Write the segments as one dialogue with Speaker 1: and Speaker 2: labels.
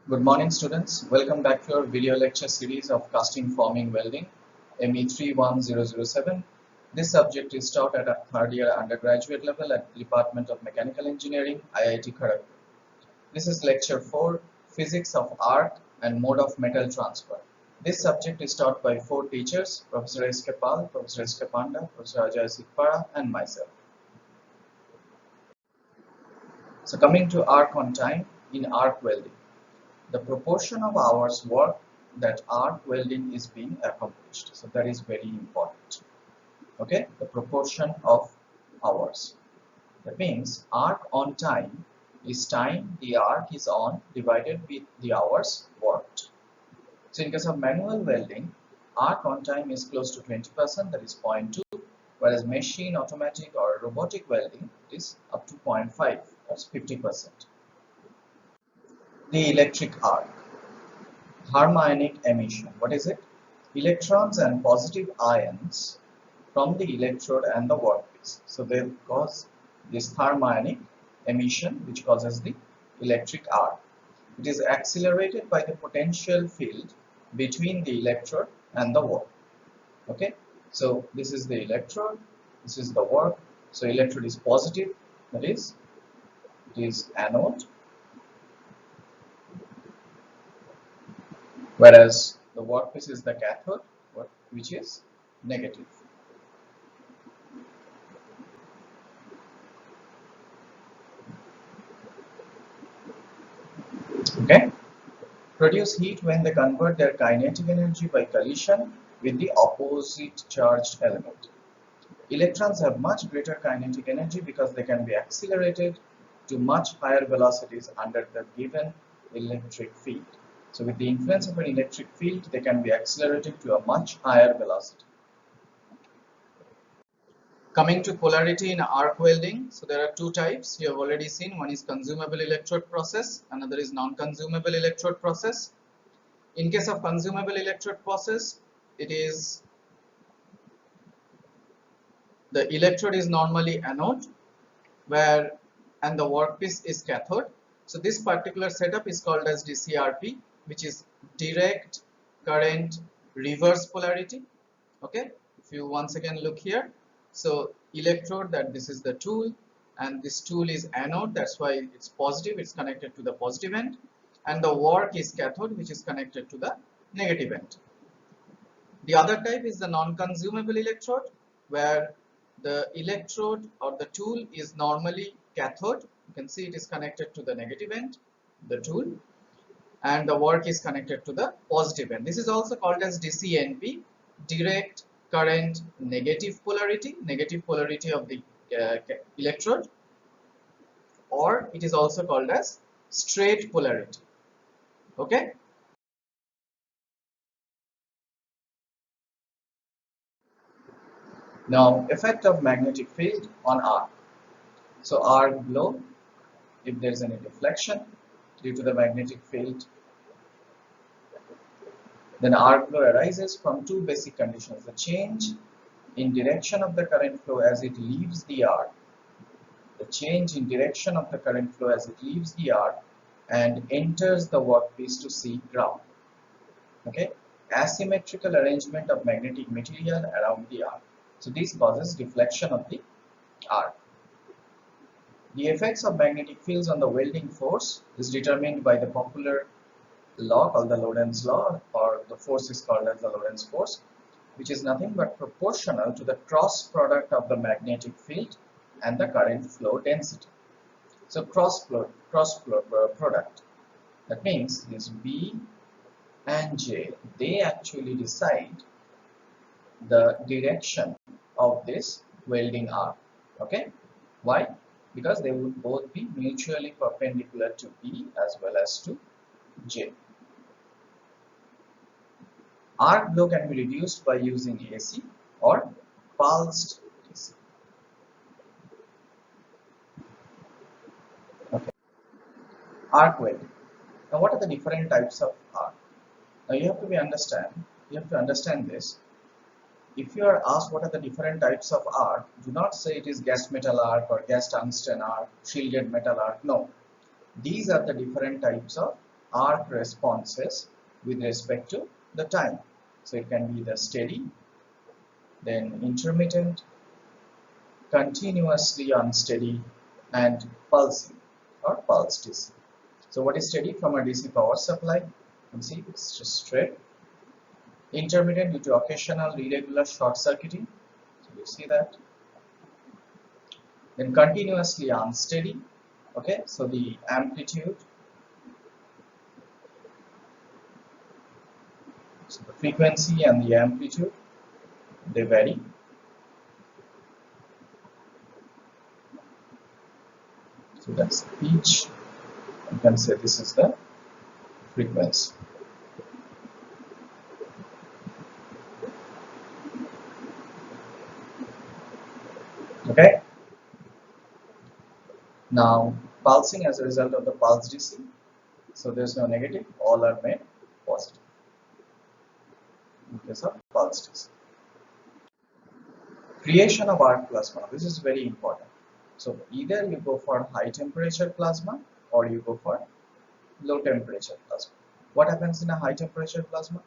Speaker 1: Good morning, students. Welcome back to our video lecture series of casting forming welding ME 31007. This subject is taught at a third year undergraduate level at the Department of Mechanical Engineering, IIT Kharagpur. This is lecture 4, Physics of Arc and Mode of Metal Transfer. This subject is taught by 4 teachers, Professor S.K. Pal, Professor S.K. Panda, Professor Ajay Sikpara, and myself. So coming to arc on time in arc welding. The proportion of hours work that arc welding is being accomplished. So that is very important. Okay, the proportion of hours. That means arc on time is time the arc is on divided with the hours worked. So in case of manual welding, arc on time is close to 20%, that is 0.2, whereas machine, automatic or robotic welding is up to 0.5, that's 50%. The electric arc. Harmonic emission. What is it? Electrons and positive ions from the electrode and the workpiece. So they cause this harmonic emission, which causes the electric arc. It is accelerated by the potential field between the electrode and the work. Okay, so this is the electrode, this is the work. So electrode is positive, that is, it is anode, whereas the workpiece is the cathode, which is negative. Okay, produce heat when they convert their kinetic energy by collision with the opposite charged element. Electrons have much greater kinetic energy because they can be accelerated to much higher velocities under the given electric field. So with the influence of an electric field, they can be accelerated to a much higher velocity. Coming to polarity in arc welding, so there are two types you have already seen. One is consumable electrode process, another is non-consumable electrode process. In case of consumable electrode process, it is the electrode is normally anode, and the workpiece is cathode. So this particular setup is called as DCRP, which is direct current reverse polarity. Okay, if you once again look here, so electrode, that this is the tool, and this tool is anode, that's why it's positive, it's connected to the positive end, and the work is cathode, which is connected to the negative end. The other type is the non-consumable electrode, where the electrode or the tool is normally cathode. You can see it is connected to the negative end, the tool, and the work is connected to the positive end. This is also called as DCNP, direct current negative polarity of the electrode, or it is also called as straight polarity. Okay. Now, effect of magnetic field on arc. So arc glow if there is any deflection due to the magnetic field. Then arc flow arises from two basic conditions: the change in direction of the current flow as it leaves the arc, and enters the workpiece to see ground. Okay, asymmetrical arrangement of magnetic material around the arc. So this causes deflection of the arc. The effects of magnetic fields on the welding force is determined by the popular law called the Lorentz law, or the force is called as the Lorentz force, which is nothing but proportional to the cross product of the magnetic field and the current flow density. So cross product, that means this B and J, they actually decide the direction of this welding arc. Okay, why? Because they would both be mutually perpendicular to B as well as to J. Arc glow can be reduced by using AC or pulsed DC. Okay. Arc welding. Now, what are the different types of arc? Now, you have to understand this. If you are asked what are the different types of arc, do not say it is gas metal arc or gas tungsten arc, shielded metal arc. No, these are the different types of arc responses with respect to the time. So it can be the steady, then intermittent, continuously unsteady, and pulsing or pulsed DC. So what is steady? From a DC power supply? You can see it's just straight. Intermittent due to occasional irregular short circuiting. So you see that. Then continuously unsteady. Okay, so the amplitude, so the frequency and the amplitude, they vary. So that's the pitch. You can say this is the frequency. Okay. Now pulsing as a result of the pulse DC. So there's no negative, all are made positive in case of pulse DC. Creation of arc plasma. This is very important. So either you go for high temperature plasma or you go for low temperature plasma. What happens in a high temperature plasma?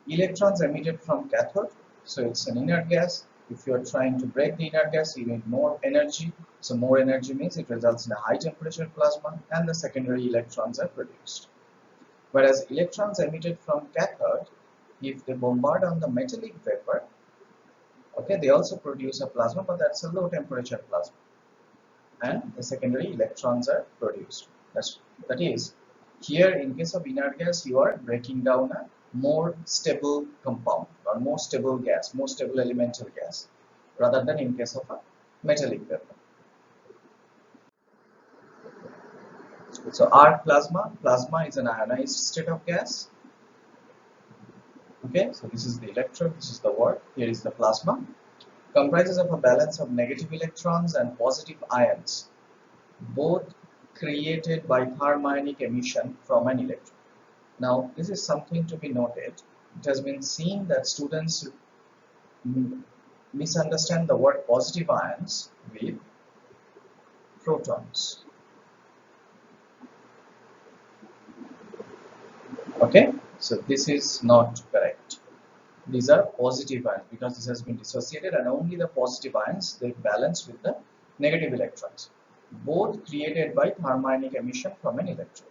Speaker 1: Electrons emitted from cathode. So it's an inert gas. If you are trying to break the inert gas, you need more energy. So more energy means it results in a high temperature plasma and the secondary electrons are produced. Whereas electrons emitted from cathode, if they bombard on the metallic vapor, okay, they also produce a plasma, but that's a low temperature plasma. And the secondary electrons are produced. That is, here in case of inert gas, you are breaking down a more stable compound or more stable gas, more stable elemental gas, rather than in case of a metallic vapor. So arc plasma, plasma is an ionized state of gas. Okay, so this is the electrode, this is the word, here is the plasma. Comprises of a balance of negative electrons and positive ions, both created by thermionic emission from an electron. Now, this is something to be noted. It has been seen that students misunderstand the word positive ions with protons. Okay, so this is not correct. These are positive ions because this has been dissociated, and only the positive ions they balance with the negative electrons, both created by thermionic emission from an electron.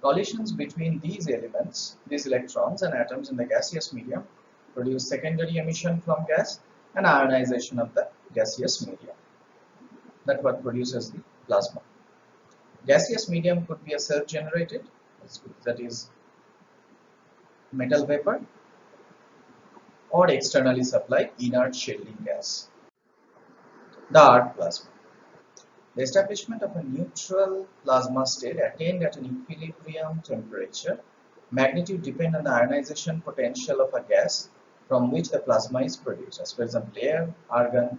Speaker 1: Collisions between these elements, these electrons and atoms in the gaseous medium, produce secondary emission from gas and ionization of the gaseous medium. That's what produces the plasma. Gaseous medium could be a self-generated, that is metal vapor, or externally supplied inert shielding gas. The arc plasma. The establishment of a neutral plasma state attained at an equilibrium temperature. Magnitude depends on the ionization potential of a gas from which the plasma is produced, as for example air, argon,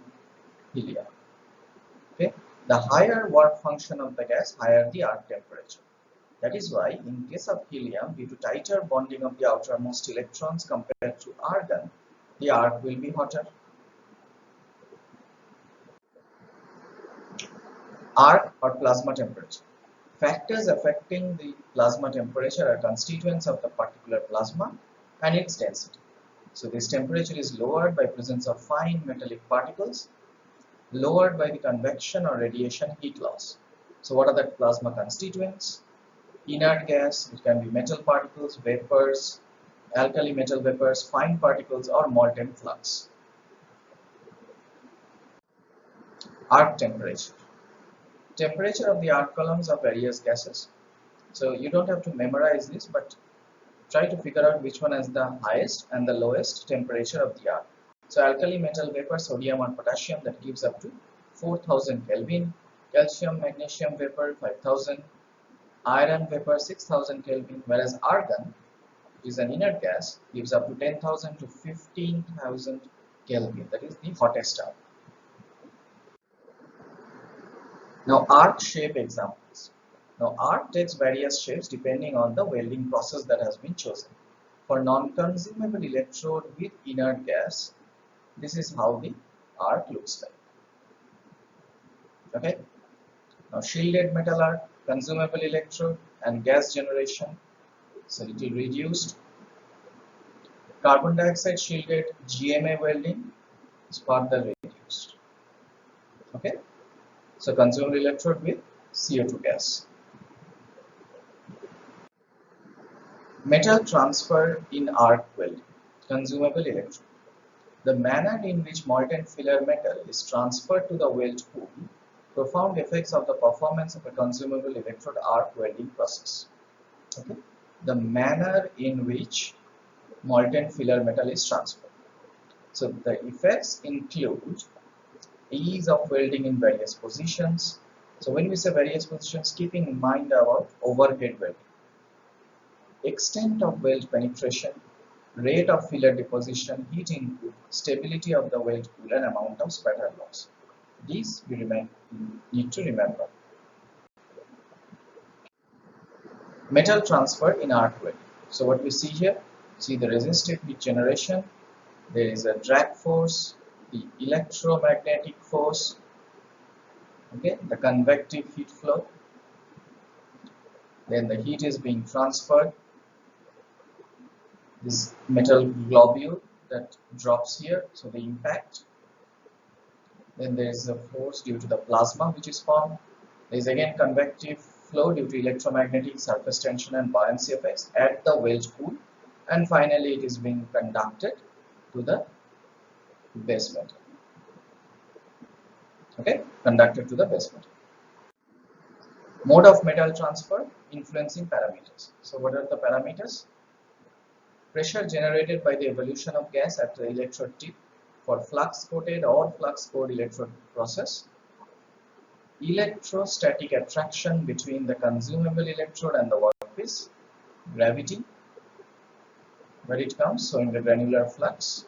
Speaker 1: helium. Okay? The higher work function of the gas, higher the arc temperature. That is why in case of helium, due to tighter bonding of the outermost electrons compared to argon, the arc will be hotter. Arc or plasma temperature. Factors affecting the plasma temperature are constituents of the particular plasma and its density. So this temperature is lowered by presence of fine metallic particles, lowered by the convection or radiation heat loss. So what are the plasma constituents? Inert gas, it can be metal particles, vapors, alkali metal vapors, fine particles, or molten flux. Arc temperature. Temperature of the arc columns of various gases. So you don't have to memorize this, but try to figure out which one has the highest and the lowest temperature of the arc. So alkali metal vapor, sodium or potassium, that gives up to 4000 Kelvin, calcium magnesium vapor 5000, iron vapor 6000 Kelvin, whereas argon, which is an inert gas, gives up to 10,000 to 15,000 Kelvin. That is the hottest arc. Now arc shape examples. Now arc takes various shapes depending on the welding process that has been chosen. For non-consumable electrode with inert gas, this is how the arc looks like. Okay. Now shielded metal arc, consumable electrode, and gas generation. so little reduced. Carbon dioxide shielded GMA welding is further reduced. Okay, so consumable electrode with CO2 gas. Metal transfer in arc welding, consumable electrode. The manner in which molten filler metal is transferred to the weld pool profound effects of the performance of a consumable electrode arc welding process. Okay, the manner in which molten filler metal is transferred. So the effects include ease of welding in various positions. So when we say various positions, keeping in mind about overhead welding, extent of weld penetration, rate of filler deposition, heat input, stability of the weld pool, and amount of spatter loss. These we need to remember. Metal transfer in arc welding. So what we see here, see the resistive heat generation, there is a drag force, the electromagnetic force, okay, the convective heat flow, then the heat is being transferred, this metal globule that drops here, so the impact, then there is a force due to the plasma which is formed, there is again convective flow due to electromagnetic surface tension and buoyancy effects at the weld pool, and finally it is being conducted to the base metal. Okay, conducted to the base metal. Mode of metal transfer, influencing parameters. So what are the parameters? Pressure generated by the evolution of gas at the electrode tip for flux coated or flux cored electrode process. Electrostatic attraction between the consumable electrode and the workpiece. Gravity, where it comes, so in the granular flux.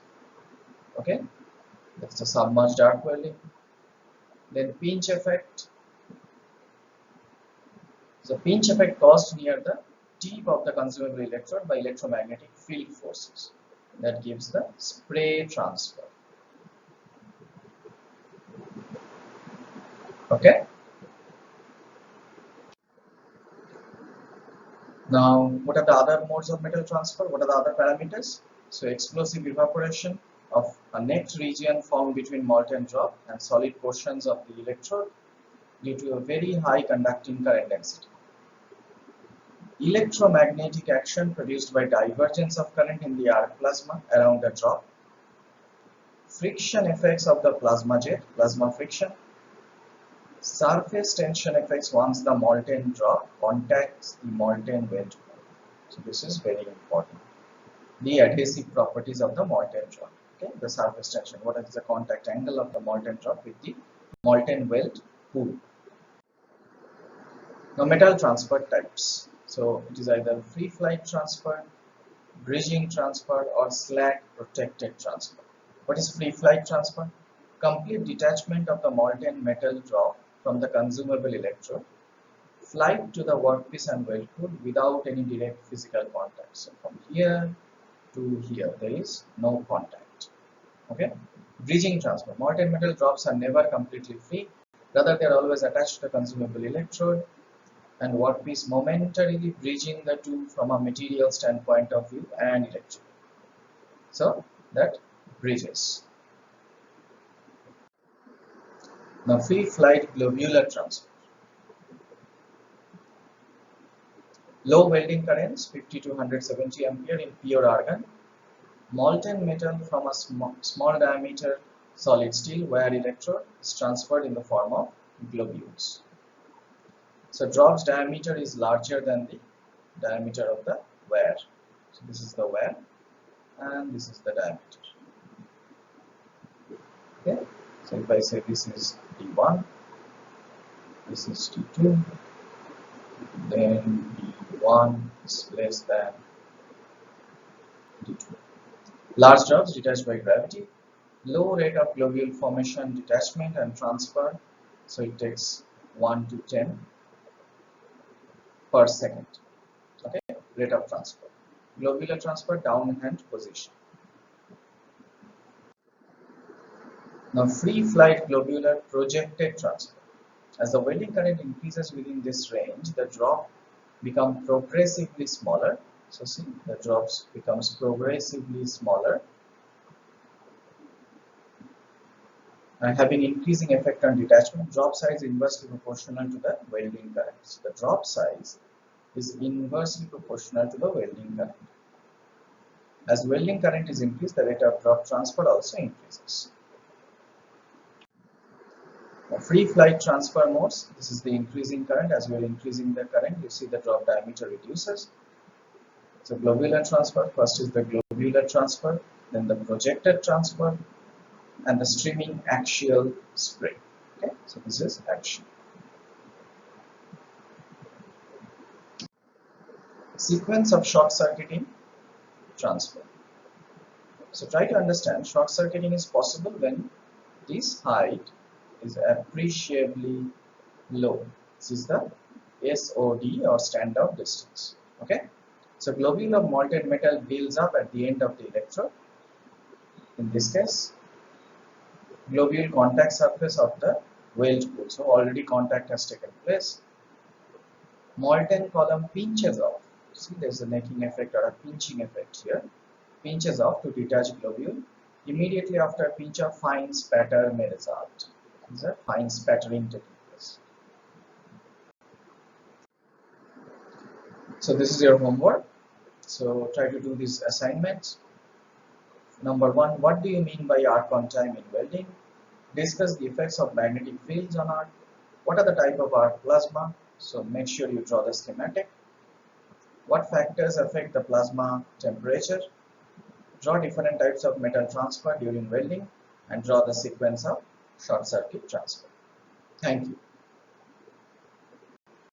Speaker 1: Okay, that's the submerged arc welding. Then pinch effect. So pinch effect caused near the tip of the consumable electrode by electromagnetic field forces. That gives the spray transfer. Okay. Now, what are the other modes of metal transfer? What are the other parameters? So explosive evaporation of a net region formed between molten drop and solid portions of the electrode due to a very high conducting current density. Electromagnetic action produced by divergence of current in the arc plasma around the drop. Friction effects of the plasma jet, plasma friction. Surface tension effects once the molten drop contacts the molten weld pool. So this is very important. The adhesive properties of the molten drop. Okay, the surface tension. What is the contact angle of the molten drop with the molten weld pool? Now, metal transfer types. So it is either free flight transfer, bridging transfer, or slag protected transfer. What is free flight transfer? Complete detachment of the molten metal drop from the consumable electrode, flight to the workpiece and weld pool without any direct physical contact. So from here to here there is no contact. Okay. Bridging transfer. Molten metal drops are never completely free. Rather, they are always attached to the consumable electrode and workpiece, momentarily bridging the two from a material standpoint of view and electrode. So that bridges. Now, free flight globular transfer. Low welding currents, 50 to 170 ampere in pure argon. Molten metal from a small diameter solid steel wire electrode is transferred in the form of globules. So drop's diameter is larger than the diameter of the wire. So this is the wire and this is the diameter. Okay. So if I say this is D1, this is D2, then D1 is less than D2. Large drops detached by gravity, low rate of globule formation, detachment and transfer. So it takes 1 to 10 per second. Okay, rate of transfer. Globular transfer, downhand position. Now, free flight globular projected transfer. As the welding current increases within this range, the drop becomes progressively smaller. So see, the drops becomes progressively smaller and having increasing effect on detachment. Drop size inversely proportional to the welding current. So the drop size is inversely proportional to the welding current. As welding current is increased, the rate of drop transfer also increases. Now, free flight transfer modes, this is the increasing current. As we are increasing the current, you see the drop diameter reduces. So globular transfer, first is the globular transfer, then the projected transfer, and the streaming axial spray. Okay, so this is axial. Sequence of short circuiting transfer. So try to understand, short circuiting is possible when this height is appreciably low. This is the SOD or standoff distance. Okay, so globule of molten metal builds up at the end of the electrode. In this case, globule contact surface of the weld pool. So already contact has taken place. Molten column pinches off. See, there's a necking effect or a pinching effect here. Pinches off to detach globule. Immediately after pinch off, fine spatter may result. These are fine spattering taking place. So this is your homework. So try to do these assignments. Number 1, what do you mean by arc on time in welding? Discuss the effects of magnetic fields on arc. What are the type of arc plasma? So make sure you draw the schematic. What factors affect the plasma temperature? Draw different types of metal transfer during welding and draw the sequence of short circuit transfer. Thank you.